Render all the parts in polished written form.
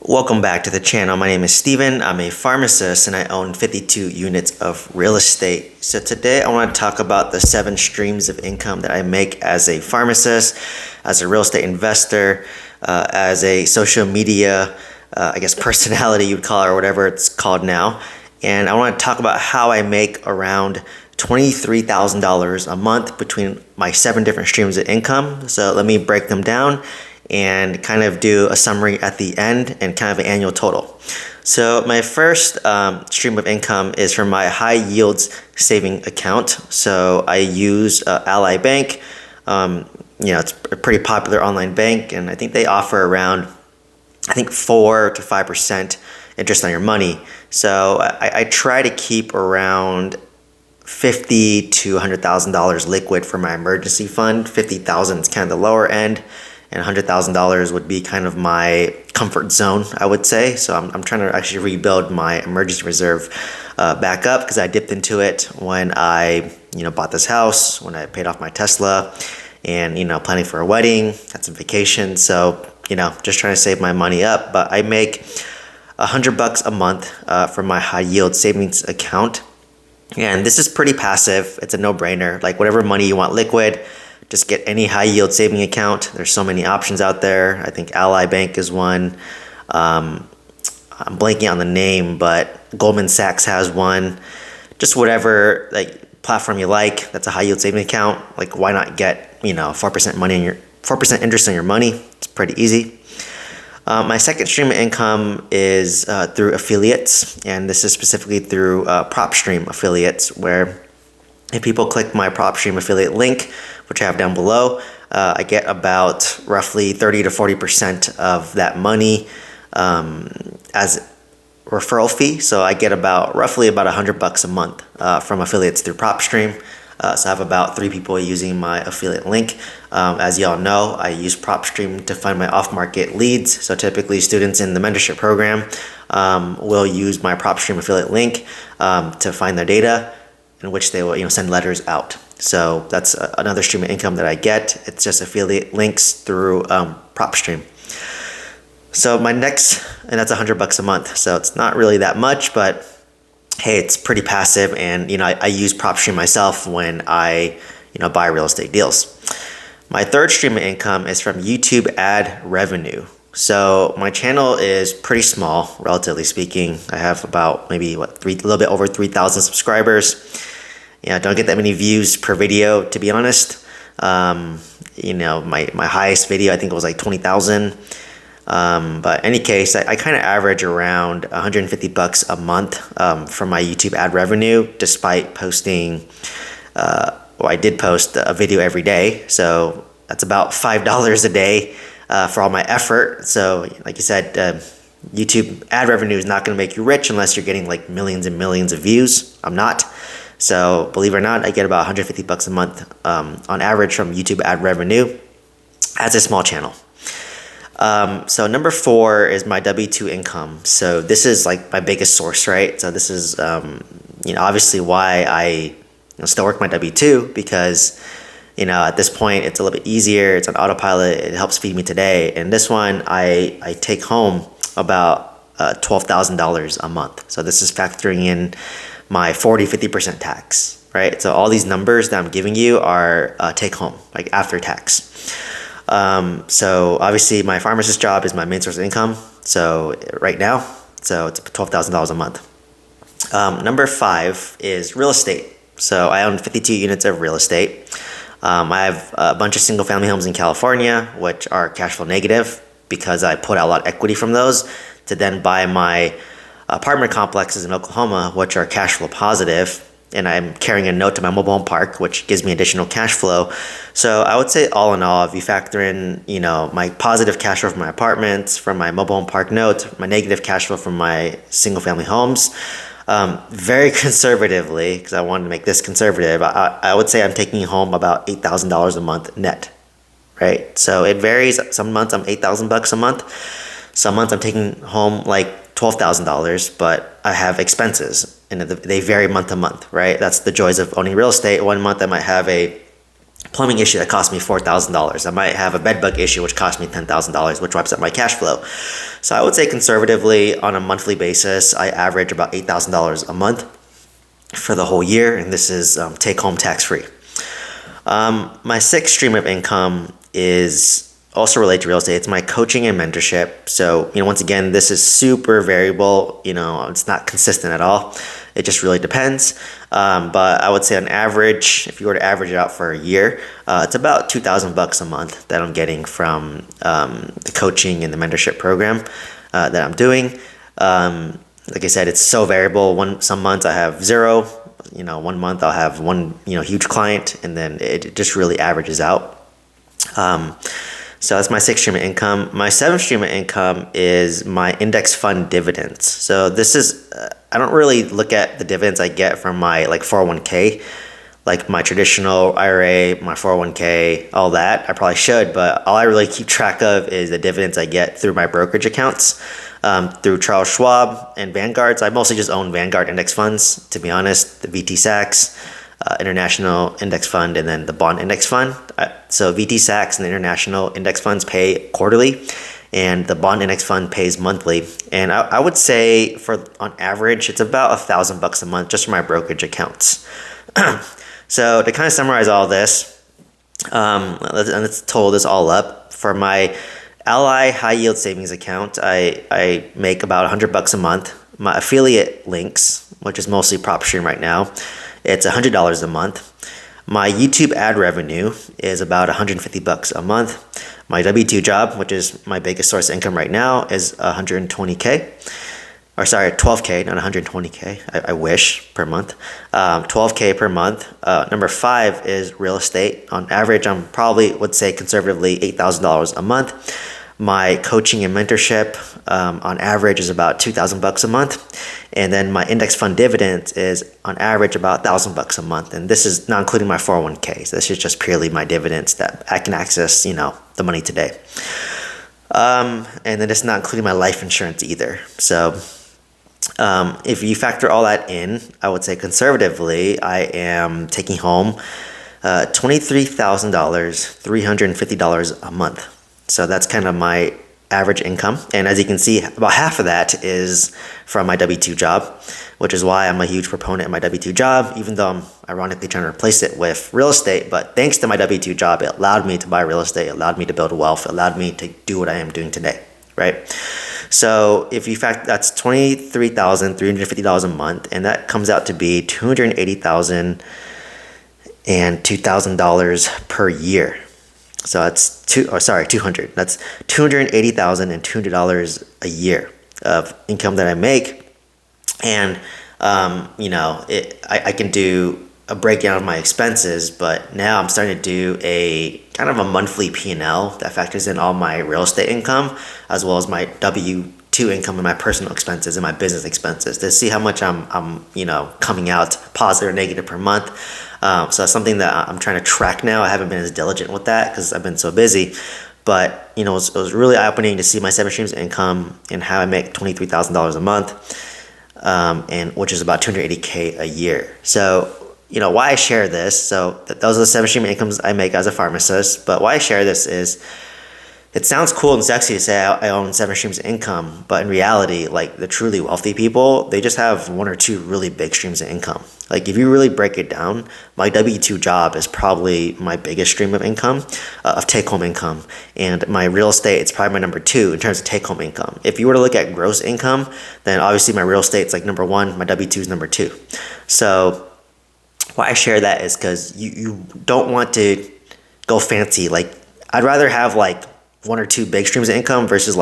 Welcome back to the channel. My name is Steven. I'm a pharmacist and I own 52 units of real estate. So today I want to talk about the 7 streams of income that I make as a pharmacist, as a real estate investor, as a social media, personality you'd call it, or whatever it's called now. And I want to talk about how I make around $23,000 a month between my 7 different streams of income. So let me break them down and kind of do a summary at the end and kind of an annual total. So my first stream of income is from my high yields saving account. So I use Ally Bank. It's a pretty popular online bank, and I think they offer around 4 to 5% interest on your money. So I try to keep around $50,000 to $100,000 liquid for my emergency fund. $50,000 is kind of the lower end, and $100,000 would be kind of my comfort zone, I would say. So I'm trying to actually rebuild my emergency reserve back up, because I dipped into it when I bought this house, when I paid off my Tesla, and planning for a wedding, had some vacation. So just trying to save my money up. But I make $100 a month from my high yield savings account, and this is pretty passive. It's a no-brainer. Like, whatever money you want liquid, just get any high yield saving account. There's so many options out there. I think Ally Bank is one. I'm blanking on the name, but Goldman Sachs has one. Just whatever platform you like that's a high yield saving account. Like, why not get 4% interest on your money? It's pretty easy. My second stream of income is through affiliates, and this is specifically through PropStream affiliates, where if people click my PropStream affiliate link, which I have down below, I get about roughly 30 to 40% of that money as referral fee. So I get roughly about $100 a month from affiliates through PropStream. So I have about 3 people using my affiliate link. As y'all know, I use PropStream to find my off-market leads. So typically students in the mentorship program will use my PropStream affiliate link to find their data, in which they will send letters out. So that's another stream of income that I get. It's just affiliate links through PropStream. So my next, and that's $100 a month. So it's not really that much, but hey, it's pretty passive. And I use PropStream myself when I buy real estate deals. My third stream of income is from YouTube ad revenue. So my channel is pretty small, relatively speaking. I have about a little bit over 3,000 subscribers. Don't get that many views per video, to be honest. My highest video, I think it was like 20,000. But in any case, I kind of average around $150 a month from my YouTube ad revenue, despite posting, I did post a video every day. So that's about $5 a day for all my effort. So like you said, YouTube ad revenue is not going to make you rich unless you're getting like millions and millions of views. I'm not. So believe it or not, I get about $150 a month on average from YouTube ad revenue as a small channel. So number 4 is my W-2 income. So this is like my biggest source, right? So this is, obviously why I still work my W-2, because, at this point it's a little bit easier. It's on autopilot. It helps feed me today. And this one, I take home about $12,000 a month. So this is factoring in my 40-50% tax, right? So all these numbers that I'm giving you are take home, like after tax. So obviously my pharmacist job is my main source of income. So right now, so it's $12,000 a month. Number 5 is real estate. So I own 52 units of real estate. I have a bunch of single family homes in California, which are cash flow negative, because I put out a lot of equity from those to then buy my apartment complexes in Oklahoma, which are cash flow positive. And I'm carrying a note to my mobile home park, which gives me additional cash flow. So I would say, all in all, if you factor in, my positive cash flow from my apartments, from my mobile home park note, my negative cash flow from my single family homes, very conservatively, because I wanted to make this conservative, I would say I'm taking home about $8,000 a month net, right? So it varies. Some months I'm $8,000 a month. Some months I'm taking home like $12,000, but I have expenses, and they vary month to month, right? That's the joys of owning real estate. One month I might have a plumbing issue that cost me $4,000. I might have a bed bug issue which cost me $10,000, which wipes out my cash flow. So I would say conservatively on a monthly basis, I average about $8,000 a month for the whole year, and this is take-home tax-free. My sixth stream of income is also related to real estate. It's my coaching and mentorship. So, once again, this is super variable. It's not consistent at all. It just really depends. But I would say on average, if you were to average it out for a year, it's about $2,000 a month that I'm getting from the coaching and the mentorship program that I'm doing. Like I said, it's so variable. Some months I have zero. One month I'll have one huge client, and then it just really averages out. So that's my sixth stream of income. My seventh stream of income is my index fund dividends. So this is, I don't really look at the dividends I get from my 401k, like my traditional IRA, my 401k, all that. I probably should, but all I really keep track of is the dividends I get through my brokerage accounts, through Charles Schwab and Vanguard. So I mostly just own Vanguard index funds, to be honest, the VT Sachs, International Index Fund, and then the Bond Index Fund. So VT Sachs and the International Index Funds pay quarterly, and the Bond Index Fund pays monthly. And I would say on average, it's about $1,000 a month just for my brokerage accounts. So to kind of summarize all this, let's total this all up. For my Ally High Yield Savings Account, I make about $100 a month. My affiliate links, which is mostly PropStream right now, it's $100 a month. My YouTube ad revenue is about $150 a month. My W-2 job, which is my biggest source of income right now, is $120K. Or sorry, $12K, not $120K. I wish, per month. $12K per month. Number 5 is real estate. On average, I'm probably would say conservatively $8,000 a month. My coaching and mentorship on average is about $2,000 a month. And then my index fund dividends is on average about $1,000 a month. And this is not including my 401k. So this is just purely my dividends that I can access, the money today. And then it's not including my life insurance either. So if you factor all that in, I would say conservatively, I am taking home $23,000, $350 a month. So that's kind of my average income. And as you can see, about half of that is from my W-2 job, which is why I'm a huge proponent of my W-2 job, even though I'm ironically trying to replace it with real estate. But thanks to my W-2 job, it allowed me to buy real estate, it allowed me to build wealth, it allowed me to do what I am doing today, right? So if you fact, that's $23,350 a month, and that comes out to be $280,000 and $2,000 per year. So that's $200. That's $280,000 and $200 a year of income that I make, and I can do a breakdown of my expenses. But now I'm starting to do a kind of a monthly P&L that factors in all my real estate income as well as my W-2 income and my personal expenses and my business expenses to see how much I'm coming out positive or negative per month. So that's something that I'm trying to track now. I haven't been as diligent with that because I've been so busy. But, it was really eye-opening to see my 7 streams of income and how I make $23,000 a month, and which is about $280K a year. So, why I share this, so those are the 7 stream incomes I make as a pharmacist. But why I share this is, it sounds cool and sexy to say I own 7 streams of income, but in reality, the truly wealthy people, they just have 1 or 2 really big streams of income. If you really break it down, my W-2 job is probably my biggest stream of income, of take-home income. And my real estate, it's probably my number 2 in terms of take-home income. If you were to look at gross income, then obviously my real estate's number 1, my W-2 is number 2. So why I share that is because you don't want to go fancy. I'd rather have 1 or 2 big streams of income versus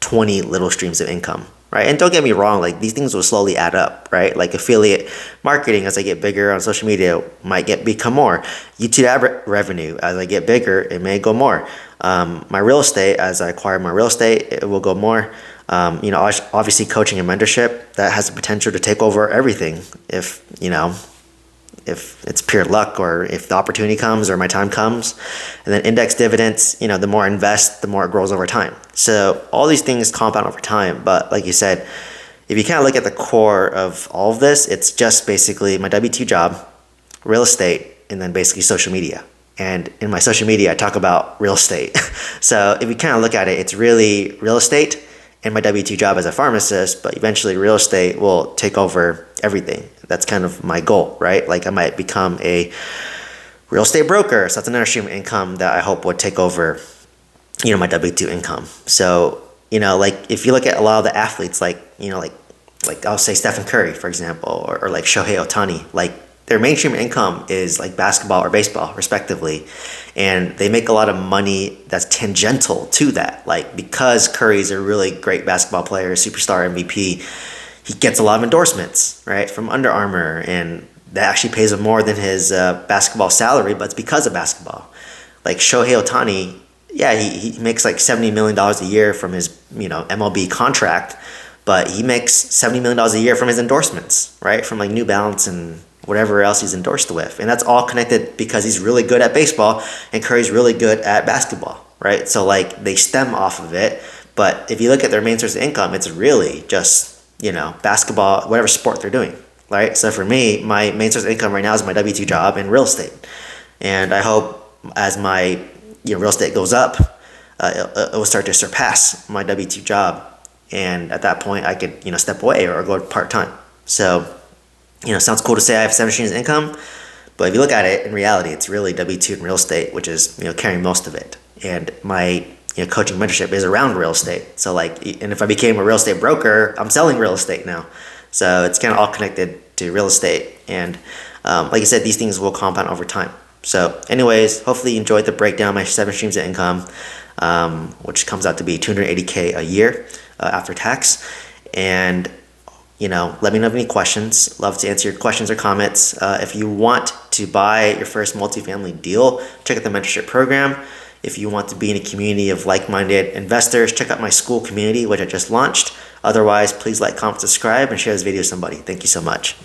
20 little streams of income, right? And don't get me wrong, these things will slowly add up, right? Affiliate marketing, as I get bigger on social media, might become more. YouTube ad revenue, as I get bigger, it may go more. My real estate, as I acquire more real estate, it will go more. Obviously coaching and mentorship, that has the potential to take over everything if it's pure luck or if the opportunity comes or my time comes. And then index dividends, the more I invest, the more it grows over time. So all these things compound over time. But like you said, if you kind of look at the core of all of this, it's just basically my W-2 job, real estate, and then basically social media. And in my social media, I talk about real estate. So if you kind of look at it, it's really real estate and my W-2 job as a pharmacist, but eventually real estate will take over everything. That's kind of my goal, right? Like I might become a real estate broker. So that's another stream of income that I hope would take over, my W-2 income. So, like if you look at a lot of the athletes, like I'll say Stephen Curry, for example, or like Shohei Ohtani, like their mainstream income is like basketball or baseball, respectively. And they make a lot of money that's tangential to that. Like because Curry's a really great basketball player, superstar MVP, he gets a lot of endorsements, right, from Under Armour. And that actually pays him more than his basketball salary, but it's because of basketball. Like Shohei Ohtani, yeah, he makes like $70 million a year from his, MLB contract, but he makes $70 million a year from his endorsements, right? From like New Balance and whatever else he's endorsed with. And that's all connected because he's really good at baseball and Curry's really good at basketball, right? So like they stem off of it. But if you look at their main source of income, it's really just, basketball, whatever sport they're doing, right? So for me, my main source of income right now is my W-2 job and real estate. And I hope as my real estate goes up, it will start to surpass my W-2 job. And at that point, I could, step away or go part-time. So, sounds cool to say I have 7 streams of income, but if you look at it in reality, it's really W-2 and real estate, which is, carrying most of it. And my, coaching mentorship is around real estate. So and if I became a real estate broker, I'm selling real estate now. So it's kind of all connected to real estate. And like I said, these things will compound over time. So anyways, hopefully you enjoyed the breakdown of my 7 streams of income, which comes out to be $280K a year after tax. And let me know if any questions. Love to answer your questions or comments. If you want to buy your first multifamily deal, check out the mentorship program. If you want to be in a community of like-minded investors, check out my school community, which I just launched. Otherwise, please like, comment, subscribe, and share this video with somebody. Thank you so much.